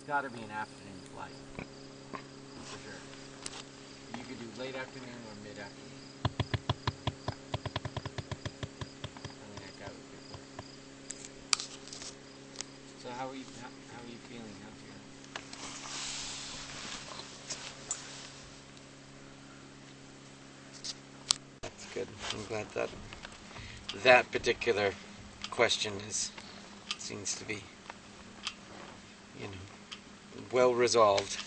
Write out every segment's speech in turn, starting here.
got to be an afternoon flight, for sure. You could do late afternoon or mid-afternoon. Something like that would be good. So how are you feeling? How's your... That's good. I'm glad that that particular question seems to be, well resolved.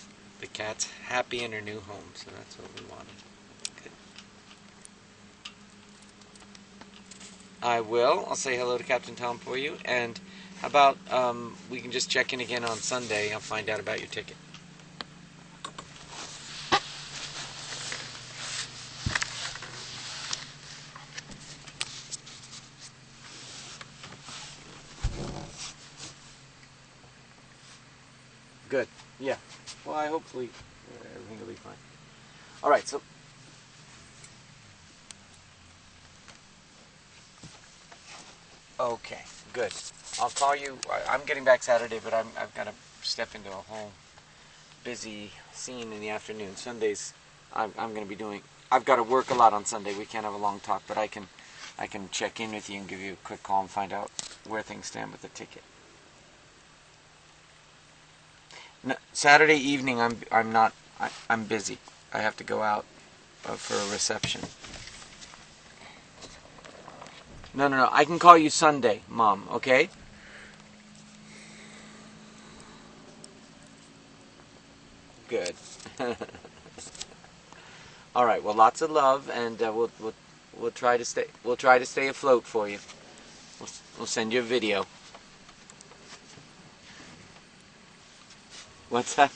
The cat's happy in her new home, so that's what we wanted. Good. I will. I'll say hello to Captain Tom for you, and how about we can just check in again on Sunday. I'll find out about your ticket. Good. Yeah. Well, hopefully everything will be fine. All right. So. Okay. Good. I'll call you. I'm getting back Saturday, but I've got to step into a whole busy scene in the afternoon. Sundays, I'm going to be doing. I've got to work a lot on Sunday. We can't have a long talk, but I can check in with you and give you a quick call and find out where things stand with the ticket. No, Saturday evening, I'm not. I'm busy. I have to go out for a reception. No. I can call you Sunday, Mom. Okay? Good. All right. Well, lots of love, and we'll try to stay afloat for you. We'll send you a video. What's that?